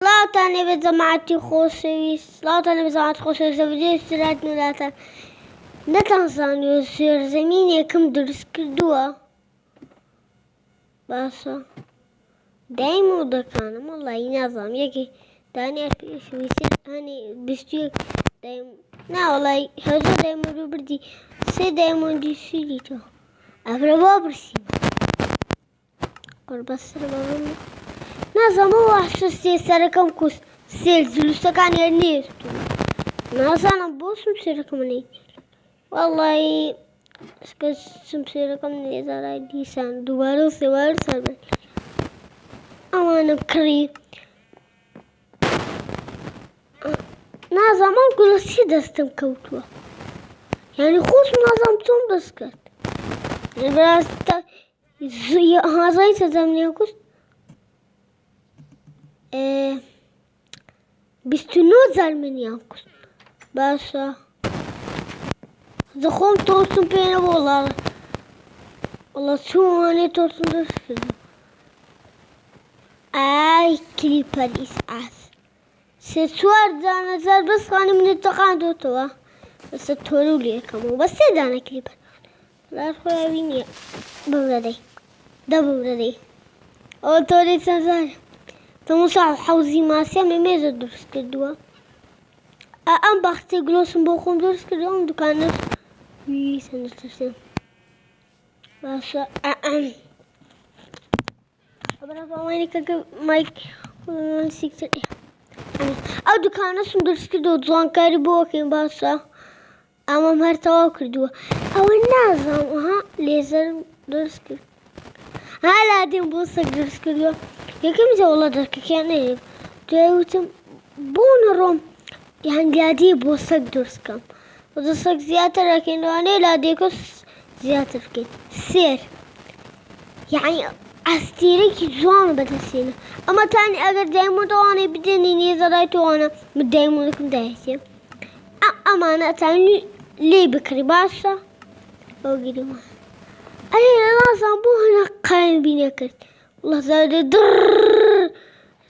سڵاوتان لێبێت جەماعەتی خۆشەویست، سڵاوتان لێبێت جەماعەتی خۆشەویست لە ڤیدیۆی سرات نولاتان نەتانزانیوە سوێرزەمینێکم دروست کردووە باشە دایم و دەکانم وەڵڵاهی نازانم یەکێ دانیار پێشویستر هەنێ بیستویەک دایم ناوەڵی هەزوو دایمەندی بردی سێ دایمەندی سویدیتەوە ئەفرە با برسیم قوربەسەر بەڵم نازانم ئەو وەحشە سێ سەرەکەم کوست سێ جلوسەکان هێرنێستووە نازانم بۆ سمسێرەکەم نەی وەڵڵاهی ئەسکە سمسێرەکەم نێزارای دیسان دووبارە و سێوارە سەربەر ئەوانم کڕی نازانم ئەم گوڵە چی دەستم کەوتووە یعنی خۆشم نازانم چۆن دەست کرد بەڕاستە هازای سەزەمینیان کوست 29 زەرمنیان کوست باشە دەخۆم تۆستم پێ نەبوو وەڵڵا چۆنێ تۆستم دەست کردم ئای کلیپەر ئیسعاس سێ چوار دانە زەربەستخانی منێت تەقاندۆتەوە بەسە تۆرە و لێکەمەوە بە سێ دانە کلیپەر لار خۆیاوی نییە ببرەدەی دەببرەدەی ئەوە تۆرەی چەند زارە تەماشا حەوزی ماسیە مێمێزە دروست کردووە ئەم باخچەی گلۆسم بۆ خۆم دروست کردووە ئەم دوکانە سەنترسێن باشە بەڵێنی کە مایک سیکتر ئەو دوکانەشم دروست کردووە جوانکاری بۆ وەکەین باشە ئەمەم هەر تەواو کردووە ئەوە نازانم ئەها لێزەرم دروست کرد ها لادێم بۆ سەگ دروست کردووە یەکەم جەوڵە دەرکەکیان نەیە دوای وتم بۆ نەڕۆم یان لادێ بۆ سەگ دروستکەم بۆ سەگ زیاتر ئەکەین لەوانەیە لادێکە زیاتر بکەین سێر یعنی ئەستێرەی جوان بەدەستێنە ئەمە تانی ئەگەر دایمۆتەوانەی بدێنی نێزەڕای تۆوانە من دایمۆنەکەم دایەتێ ئەمانە ئەتانی لێ بکڕی باشە ئەو گیرەوە ئەێ نازانم بۆ هەنە قایم بینە کرد وڵڵا زادە در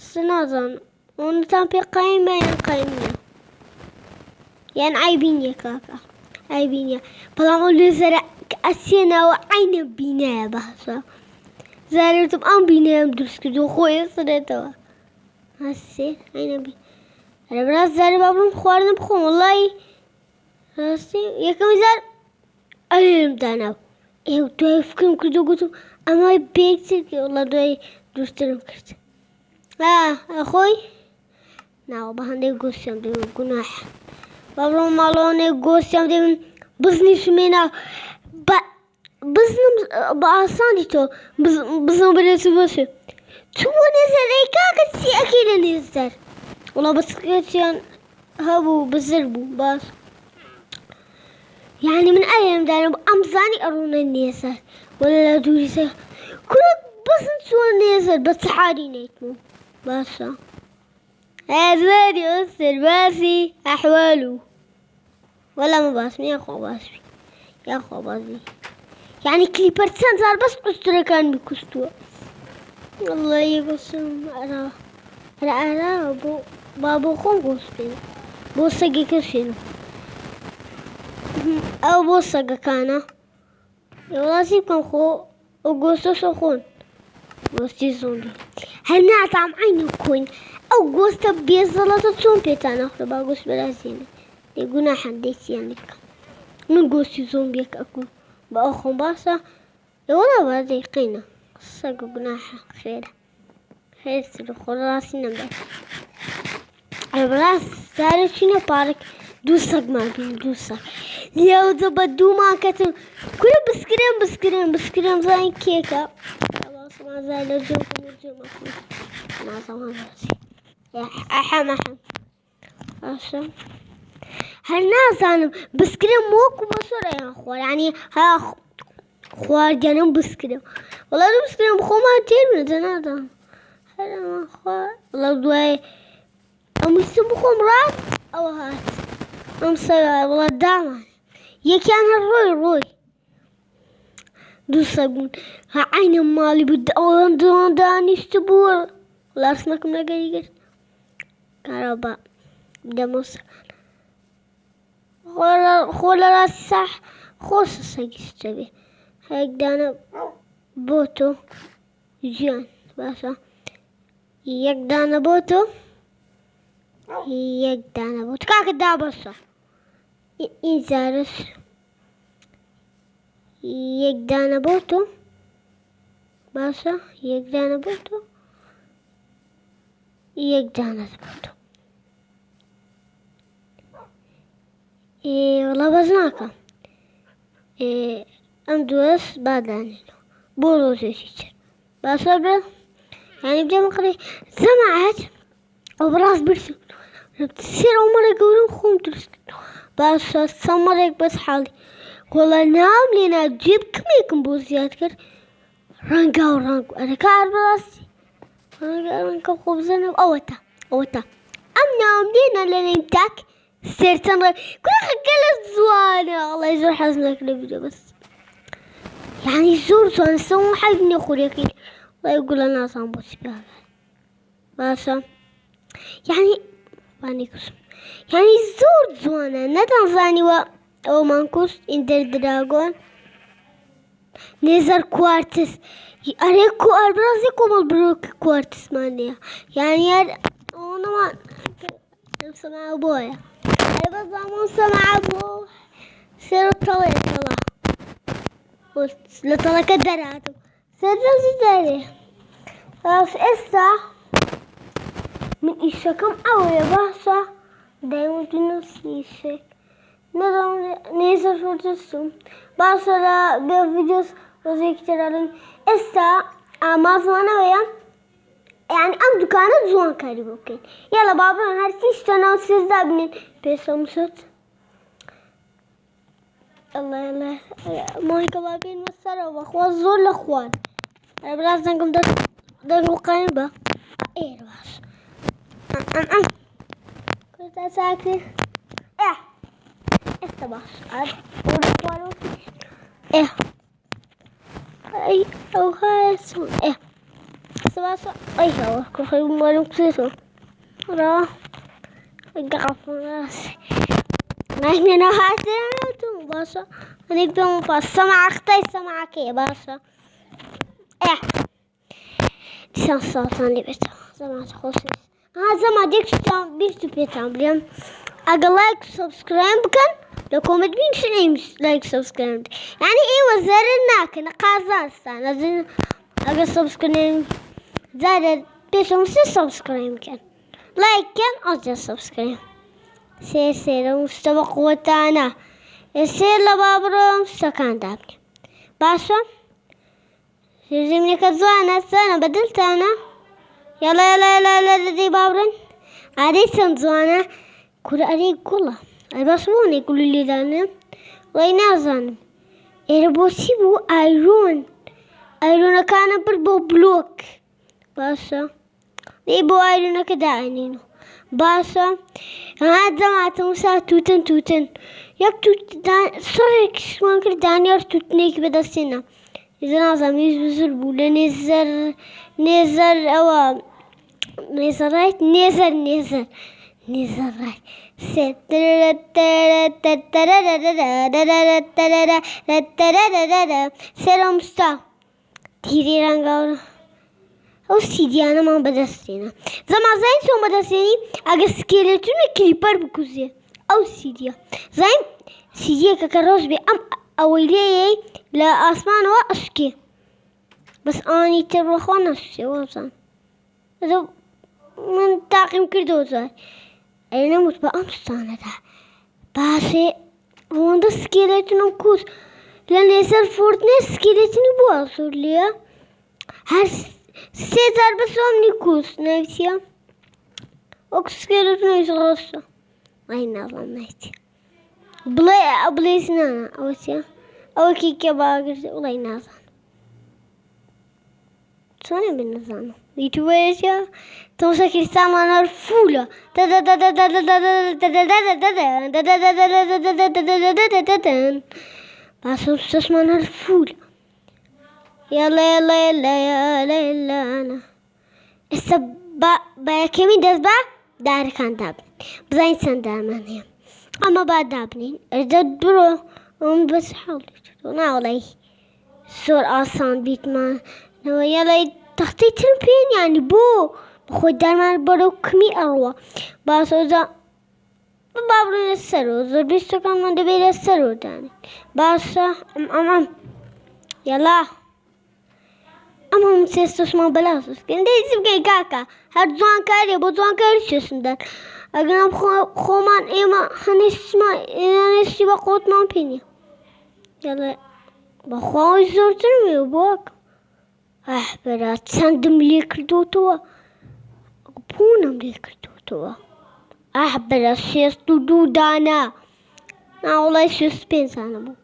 س نازانم ئەوەتان پێ قایم یان قایم نییە یان ئایبی نییە کاکە ئایبی نییە بەڵام ئەو لێزەرە کە ئەسێناوە عینە بینایە باشە زارێتم ئەم بینەیەم دروست کردو خۆی سرێتەوە هەسێ عینە بین ئەرە بەڕاست زارێ با بڕۆم خواردن بخۆم وەڵڵاهی ڕاستی یەکەمی زار ئەوێم داناو ئێوە دوای فکرم کردو گوتم ئەمای بێکتر کە وەڵڵا دوای دروسترم کرد ئەخۆی ناوە بە هەندێک گۆستیان دەوێت گوناحە با بڕۆم ماڵەوەنێک گۆستیان دەوێن بزنی سمێناو بزنم بە ئاسانی تۆ بزنم بێت بەشێ تو بۆ نێزەر ئەی کاکە چی ئەکەی لە نێزەر وەڵا بەسکێتیان هەبوو بزر بوو باش یعنی من ئەوێم دارم ئەمزانی ئەڕۆنە نێزەر وەلا لە دووری سەر کورە بزن چوە نێزەر بە چحاری نەیتمەوە باشە هەزاری ئەستر باسی ئەحوالو وەلا مە باسم یاخوا باسبی یاخوا بازی یعنی کلیپەر چەند جار بەس ئوسترەکان بکوستووە وەڵڵاهی بەسم ئەرا با بۆ خۆم گۆست بێنم بۆ سەگێکە شوێنم ئەو بۆ سەگەکانە وڵاتی بکەم خۆ ئەو گۆستەشە خۆن گۆستی زۆمبی هەر ناتام عینە کۆین ئەو گۆستە بێزەڵەتە چۆن پێتان نەخورە با گۆست بەرازێنە لێ گوناحەن دەیچیان لێ بکەم من گۆستی زۆمبیەک ئەکوم بە ئەو خۆم باشە وەڵا با دەیقینە سەگە گوناحە خێرە خێرتر خۆ ڕاستی نەمبەر بەڕاست زارێ چینە پارک دوو سەگمان بین دوو سەگ لێوجە بە دوومان کەتم کورە بسکرێن زانین کێکە باسەمان زای لە جۆکم و جێمەکەم نازەمان باسی ئەحەم باشە هەر نازانم بسکرێن وەکو بەسۆرەیان خوار یعنی هەیا خواردیانم بسکرێن وەڵا دوو بسکرێن بخۆمان تێر بنێتە نازانم هەرەمان خوار وەڵا دوای ئەمویستم بخۆم ڕاست ئەوە هات ئەم سەگا وڵا دامان یەکیان هەر ڕۆی دوو سەگ بوون عینە ماڵی بوو ئەوەندەوان دانیشت بووە وڵا ڕسمەکەم لەگەری گرت كهرباء دموس خولا الصح خوص سجستبي هيك دانا بوتو جيان باسا يقدانا بوتو كاك دا باسا إنزارس يقدانا بوتو باسا يقدانا بوتو والله بزناكا ام دوس بعداني بولو تيشير باسا يعني بدي مقري سمعت وبراس برسل بتصير عمرك يقولون خوم ترسل بس سمرك بس حالي والله نام لينا تجيب كمية بوزيات كر رانقا أنا كار براسي رانقا خبزنا أوتا أم نام لينا لننتك سيرتن كل خجلت زوانة الله يزور حزنك لبدا بس يعني زور زوانة سووا حقني خوريكين الله يقول أنا صامبوس بها بس يعني يعني زور زوانا نتنظاني أو مانكوس إندر دراغون نزر كوارتس أريكو أربرازيكو مبروك كوارتس مانيا يعني أنا ما سمع أبويا أيضا زمان سمع أبوه سيرو طلع لطلع كدراتو سيرو زيداري خلاص إسا من إيشكم أوي باسا دايما تنوس إيشك نظام نيسا شورتسوم باسا لا بفيديوز وزي كتيرالن إسا ما زوانا ويا يعني أم دكانة زوان كاري بوكين يلا بابا هرسيش تناو سيزا بنين بيسا مشت الله مايكا بابين مسارة وخوا زور لأخوان أنا بلاس دنكم دنكو قاين با إيه رواس كنت ساكت استباس أي أو خاص استباس أي هو كل خير مالك سيسو را قاف ناس نحن نهاتنا توم باسا نقدر نفاس سمع أختي سمع كي باسا تسان صوتان لبيتا سمع تخصص زما ديك شتام بيرتو بيتام بليم أقل لايك سبسكرايب كان لو كومنت بين شنيمش لايك سبسكرايب يعني إيه وزرناك نقازان سنة أقل سبسكرايب زاد بيشوم سبسكرايب كان لايك كان أجل سبسكرايب سير مستبق وتانا يصير لبابرو سكان دابني باشا يلزمني كزوانا سنة بدلت أنا يلا دي بابرن عادي سنزوانا كل أريد كله البصمون يقول لي ذانا وينازن إربوسي بو أيرون كان بربو بلوك باشا يبو أيرون كدا عنينو باشا هذا ما تمسا توتن يك توتن صرك شمان كر دانيار توتنيك بدسنا إذا نازم يزبزر بولا نزر أو نزر سلام ستا تيري رنگاورا او سيديانا ما بدستينا زما زين سو بدستيني اگر سكيلتون كليبر بكوزي او سيديا زين سيديا ككروز بي ام اويلي لا اسمان واسكي بس اني تروخون نفسي وزن من تاقيم كردو زي أنا متبقى مستانة باسي هوندا سكيلتون كوس لأن يسال فورتنايت سكيلتون بواسور ليا هر سيزار بس نيكوس نايتيا اوك سكيلتون يسغصة اي نظام نايتيا بلاي سنانا اوتيا او كيكي باقر والله نظام سوني بالنظام يتويسيا توسا كريستانا نرفولا باسو تسمع نرفولا يلا أنا با كمين دز با دارەکان دابن بزانین چەند دارمان هەیە ئەمە با دابنین ئەرجە بڕۆ ئەم بەس حاڵی ناوەڵی زۆر ئاسان بیتمانەوە یاڵی تەختەی ترم پێێنیانی بۆ بەخۆی دارمان بەرەو کمی ئەڕوە باسۆزە با بڕێنە سەرەوە زۆر بیستەکانمان دەبێت لە سەرەوە دانین باشە ئەم یاڵا ئەم هەموو سێستۆشمان بەلاسوسکەن دەیزی بگەی کاکە هەر جوانکاریە بۆ جوانکاری چێسمدان ئەگەنم خۆمان ئێمە هەنێشتی بە قۆتمان پێ نییە یاڵێ بەخواوەی زۆرترمێ بۆکە بەرا چەندم لێ کردوتەوە پوونم لێ کردوتەوە بەرا 62 دانە ناوەڵی 65 دانە بوو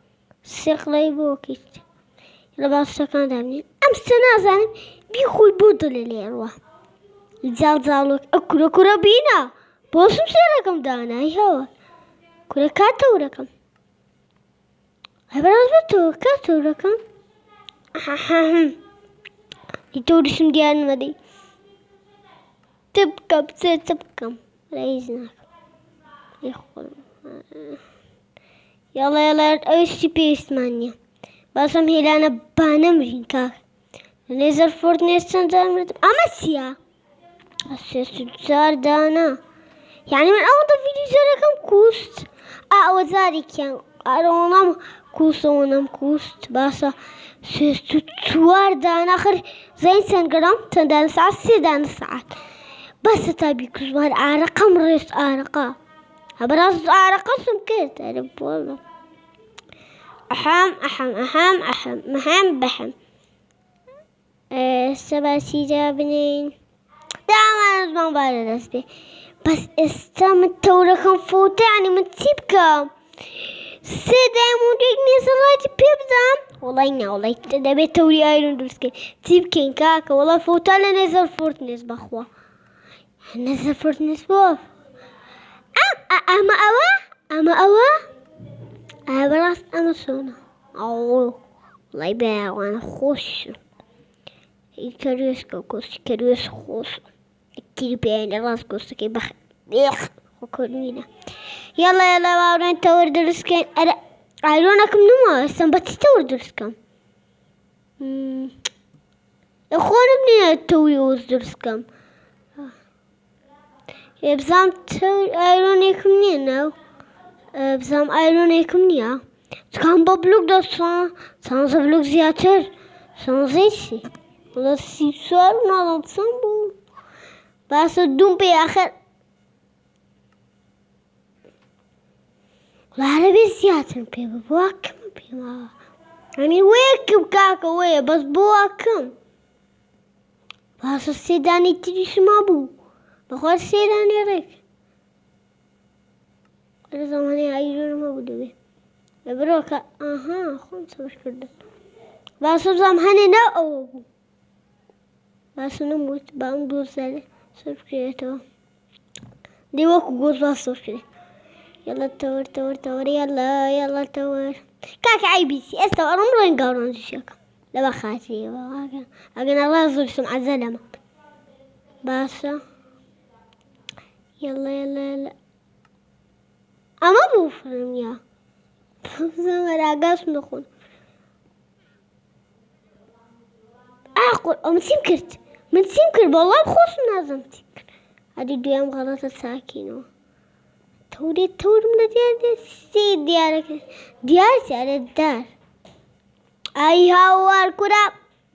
سێقڵی بۆ کەیت لە باشەکان دابنین ئەم سە نازانم بیخۆی بۆ دڵێ لێڕوە جاڵجاڵۆک ئە کورە بینە بۆسم سێرەکەم دانایی هەوە کورە کاتەورەکەم بەراز بێتەوە کاتەورەکەم تۆریشم دیار نەمەدەی چ بکەم چ بکەم ڕێز ناکەم یاڵە ئەوشتی پێویستمان نییە باسم هێلانە بانەمرین کاک لێزەر فۆرت نێست چەند جارمێت ئەمە چییە؟ 64 دانە یعنی من ئەوەندە فریزەرەکەم کوست ئەوە جارێکیان ئارەوەڵام کووسەوەنەم کوست باشە 64 دانە آخر زین چەند گەرام چەند دانە سعات 3 دانە سعات بەسە تا بیکوژمار ئارەقەم ڕێست ئارەقە هەبەراز ئارەقەسم کرد ئەرە بۆڵە ئەحەم بەحەم سەباسی جا بنین دامان زمان بارە دەست بێ بەس ئێستا من تەورەکەم فۆتە ینی من چی بکەم 3 دایمۆندێک نێزەڵاتی پێ بدەم وەڵی ناوەڵی دەبێت تەوری ئایرۆن دروستکەین چی بکەین کاکە وەڵا فۆتا لە نێزەر فۆرت نێست بەخوا نێزەر فۆرت نێست بۆ ئەمە بەڕاست ئەمە چۆنە وڵی بەیاوانە خۆشە کەروێشکە کۆستی کەروێش خۆشە تیری پێیان ڕاست گۆستەکەی بەخۆکردنینە یاڵە باڕێن تەوەر دروستکەین ئەرە ئایرۆنەکەم نماوە ئێستم بەچی تەوەر دروستکەم خۆنم نییە تەوری ئەوز دروستکەم بزانم ئایرۆنێکم نییە ناو بزانم ئایرۆنێکم نییە چکان بە بلوک دە 16 بلوک زیاتر 16 چی وڵا 34 ناڵام چەند بوو باسە دوم پێ ئاخر وڵا بێ زیاترم پێ بووە کەمە پێماوە ئەنی وەیەکم کاکە وەیە بەس بۆ کەم باسە 3 دانی تریشما بوو بەخوا 3 دانی ڕێک لە زەمانی ئایرۆنەمە بوو دەبێ بڕۆکە خۆم سەبش کردم باسە بزانم هەنێ ناو ئەوە بوو باسە نەموت با ئەم دۆزارە سەرف کرێتەوە دێ وەکو گۆز باس سەرف کرێت یاڵە تەوەر یاڵە تەوەر کاکە ئایبیسی ئێستا ئەڕۆم ڕۆین گاڕۆنجیشەکە لە بە خاتریەوە ئەگەنەڵا زۆرشم عەزە لەمە باشە یاڵە ئەمە بوو فڕمیا ئاگاسم دەخۆن ئەم چیم کرد من چیم کرد بەڵام خۆشم نازم چیم کرد هەدی دوێم غەڵەتە چاکینەوە تەورم لە دیارەکە دیارە دار ئای هاوار کورا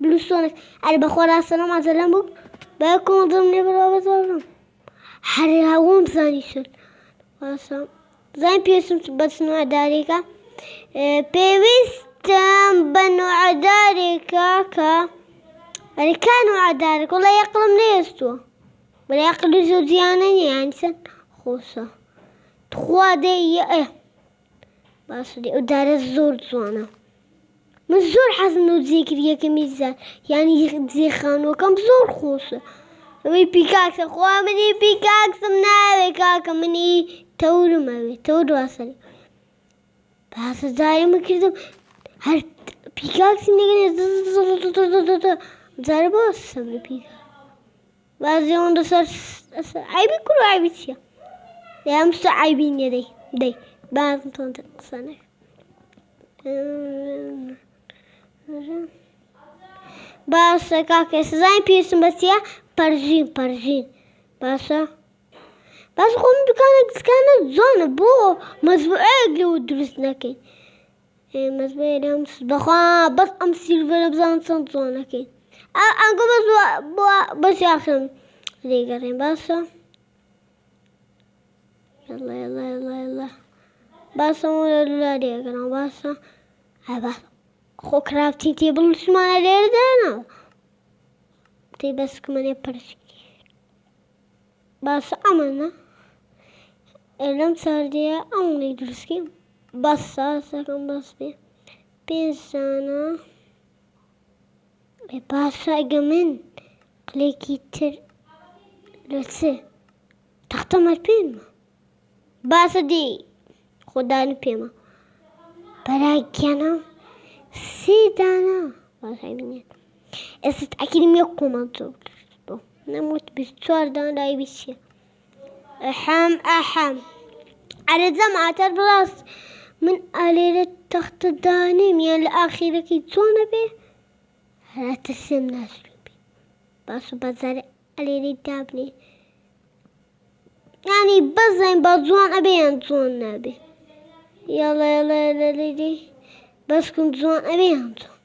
بلوسۆنە ئەرە بەخۆ ڕاستەنەم ئازە لەم بوو بە کۆنجم لێ بڕەوە بەزۆرم هەر هاوۆم زانی شد باشە زانین پێویستم بە نوعدارێکە پێویستم بە نوعدارێکە کە ئەرێکا نوعدارێک وڵا یەقڵم نێستووە بەلا یەقلی زۆر جیانە نیە یانی چەند خۆشە تخوا دەی باشە ئەو دارە زۆر جوانە من زۆر حەزم لەو جێگیریەکە میزان یانی جێخانووەکەم زۆر خۆشە ئەوەی پیکاکسە خوا منی پیکاکسم ناوێ کاکە منی تەورم ئەوێ تەور واسەری باسە جارێمە کردم هەر پیکاکسی نەگەنێ جارە باس سەبرە پیکاک بازی ئەوەندە سەر عیبی کوڕ و عیبی چییە؟ هەمووستا عیبی نییە دەی بازم تۆ قسە نەکە باشە کاکە سزای پێویستم بە چییە؟ پەرژین باشە خۆم دوکانە جوانە بۆ مەزبوعەیەک لەوە دروست نەکەین مەزبوعەیە لەم بەخوا بەس ئەم سیلڤەرە بزانم چەند جوانەکەین ئەنگە بەسی ئاخرم لێگەڕێن باشە يلا باشە لە لێگەڕام باشە خۆ کرافتین تێبڵشمانە لێرەدانەوە تێ بەسکمەنێ پەرشی باشە ئەمەنە لەم چاردەیە ئەوڵی دروستکەی بەسە سەکەم بەس بێ پێنجانە باشە ئەگە من قلێکی تر لە چ تەختەمەر پێمە باشە دێ خۆدانی پێمە بەراگیانە سێ دانە باشای بینێت ئێستا تاکیدم یەک کۆمەڵ بۆ نەموت 24 دانای بیچیە ئەحەم ئەرە جەماعەتەر بڕاست من ئالێرە تەختەدانیم یان لە ئاخیرەکەی چۆنە بێ هەراتە سێم ناسوو بێ باشە بەجارە ئەلێرەی دابنێ یانی بەزین با جوان ئەبێ یان جوان نابێ یاڵا لەلێدەی بەسکم جوان ئەبێ یان جوان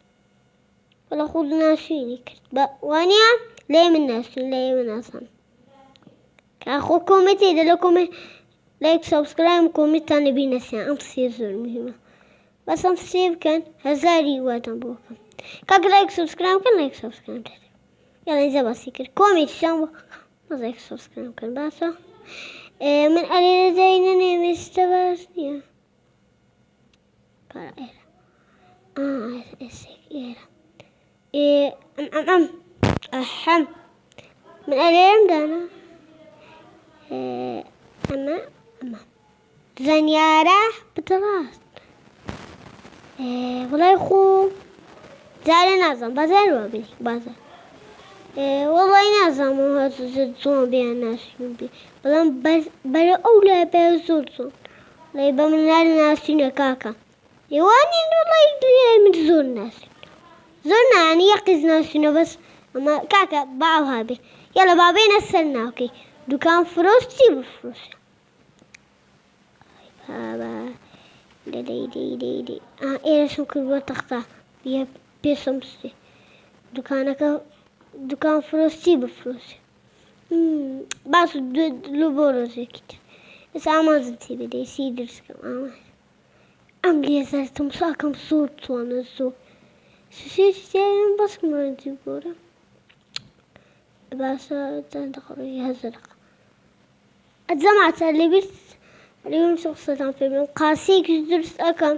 وەڵا خۆ ناسوینی کرد وانە لێ من ناسوین لێ من ناسان کاخۆ کۆمنتێدا لە کۆمنت لايك سبسكرايب كومنتان بينسيان ام تصير زور مهمة بس ام تصير كان هزاري واتن بوكم كاك لايك سبسكرايب كان لايك سبسكرايب يلا إذا بسيكر كومنت شامبو ما لايك سبسكرايب كان باسا من ألي زينني مستباسني كارا أحم من ألي دانا أما زنيارة بتراست والله خو زاري نازم بازار وابني بازار والله نازم هذا زون بيا ناس يبي بلام برا أولى بيزور زون لا يبى من الناس كاكا يواني والله من زور ناس زورنا يعني يقز ناس بس أما كاكا باعوا هابي يلا بابين السنة أوكي دكان فروش تجيب فروش بابا دي إيه شو كل تختار بيا بيسمسي دكان فروش تجيب فروش بس لو بروزي كده بس أمازن تبي دي سيدرس كم أملي زرتم ساكم صوت وانا صوت شيء بس ما تقوله بس تنتقل هزرق الجماعة اللي بس اليوم شخصيا في من قاسيك درس أكم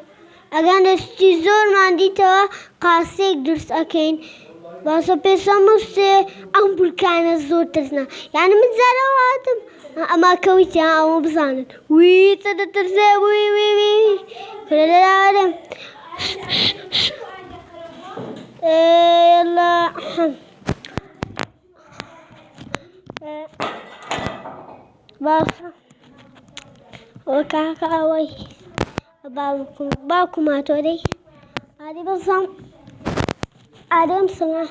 أجان استيزور ما عندي توا قاسيك درس أكين بس بيسموس أم بركان الزور ترسنا يعني متزارع واتم أما كويتها أو بزانت وي تدرسه وي كل العالم يلا بس وكاكا وي باكم هاتوري هذه بصم هذا مسمع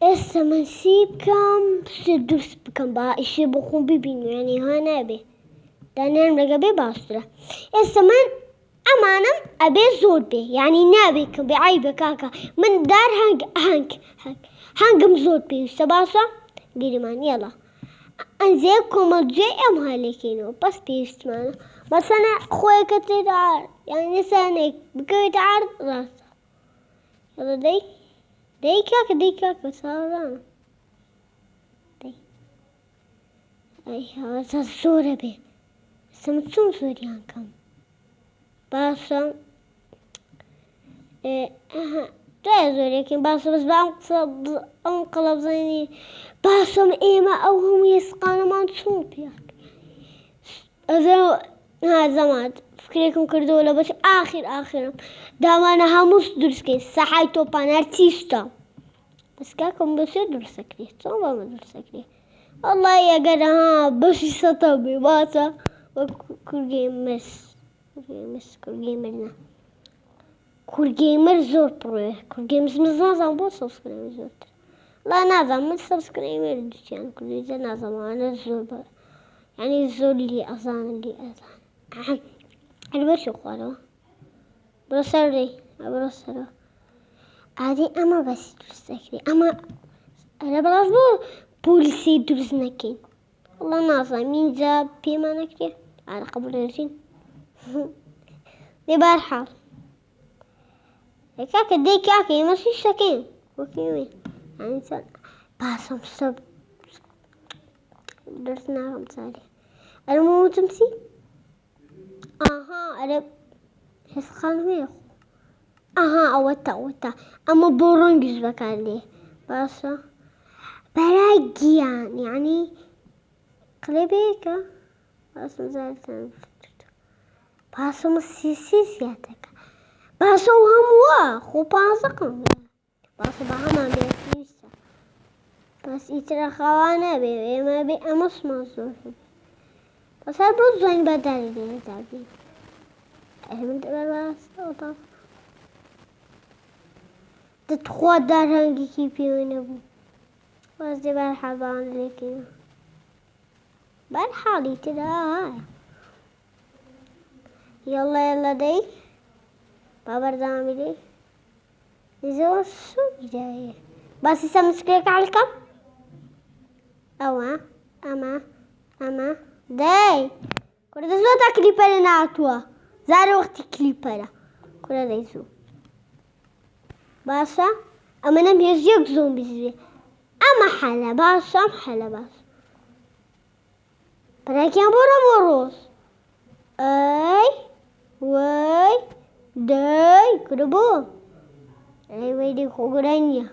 اسم نسيبكم سدوس بكم با إشي بخون ببينو يعني هانا بي دانيان رقبي باسرة اسم أمانم أبي زور بي يعني نابيكم بعيبة كاكا من دار هنقم زور بي سباسة قريمان يلا أنزيكم الجي أم هالكينو بس بيستمعنا بس أنا خوي كتير عار يعني سانك بكويت عار راسه يلا دي كاكا صارنا دي أي هذا الصورة بي سمتون صوريان كم باسم تازو لكن باسم بس بانقلب زيني باسم إيما أو هم يسقانا ما نصوب يعني هذا ما فكريكم كردولا بس آخر دامانا هموس درسكي سحايتو بان ارتيستا بس كاكم بسيط سكري صوبا ما سكري والله يا جدع بس سطبي باسا كل جيمرز كل جيمرنا كل جيمر زور برو كل جيمز نظام بو سبسكرايب زور لا نظام من سبسكرايب يعني كل زي نظام أنا زور يعني زور لي أذان أنا بشو قالوا برسالي عادي أما بس تسكري أما أنا بلازم بوليسي درس نكين والله ناصر مين جاب بيما نكتي على قبل الرجين دي بارحال كاكا دي كاكا ما فيش سكين وكيوين يعني سال باسم سب درسنا خمسالي المهم تمسي أنا حس خالمي أوتا أما بورنجز بكالي بس براجيان يعني قلبيك بس زالت بس مسيسياتك بس هم خو باسقم بس بهم بيسيسا بس يترى خوانا بي ما بي أمس مصروف بس هالبوز زين بدل دي تابي أهم تبى بس أطاف تتخوض دار هنجي كيبي وينبو بس دي بالحبان لكن بالحالي ترى هاي يلا دي بابر دامي دي نزور شو جاي بس سمسكريك عليكم أما داي كل ده زوتا كليبر ناتوا زار وقت كليبر كل ده يزو باسا أما نم يزيك زومبيز أما حلا باسا بريكين بوروس أي وي داي كربو أي ويدي خوغرانيا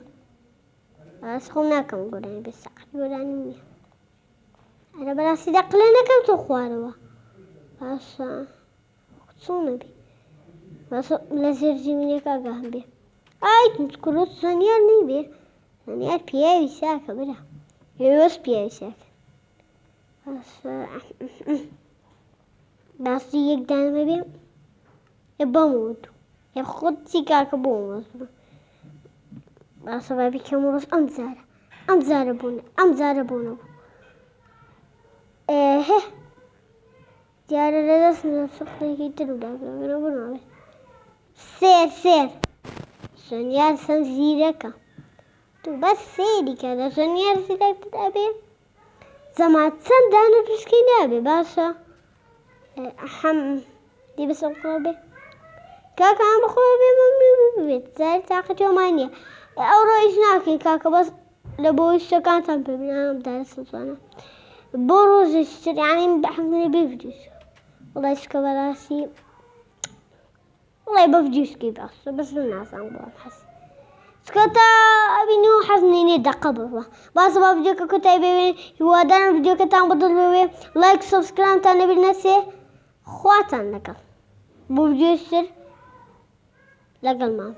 بس خوناكم غراني بس غرانيا أنا براسي دقلنا كم تخواروا بس خصونا بي بس لازرجي مني كاغام بي أي تذكروا سنيار نيبي سنيار بياوي ساكا بلا يوس بياوي ساكا بس يقدر ما بي يبموت ياخد سيكاكا بومس بس بابي كمروس أمزارة بونا إيه جارة لدسنا سخنة كيتلو داكنا بنا سير سونيار سنزيركا تو بس سيري كذا سونيار سيرك تتابع زمات سندانا تسكينابي باسا أحم دي بس أقربي كاكا عم بخربي مامي ببيت زي تاقة يومانية أو رئيس ناكي كاكا بس لبوي السكان تنبي بنا بدارس الصانع بروز الشر يعني بحفظني بفجوس والله يسكب راسي والله بفجوس كي بس الناس عم بحس سكتا أبينو حزنيني دقة بس بفجوك كتابي هو دانا فيديو كتان بدل لايك سبسكرايب تاني بالنسي خواتان لك بفجوس السر لقل ما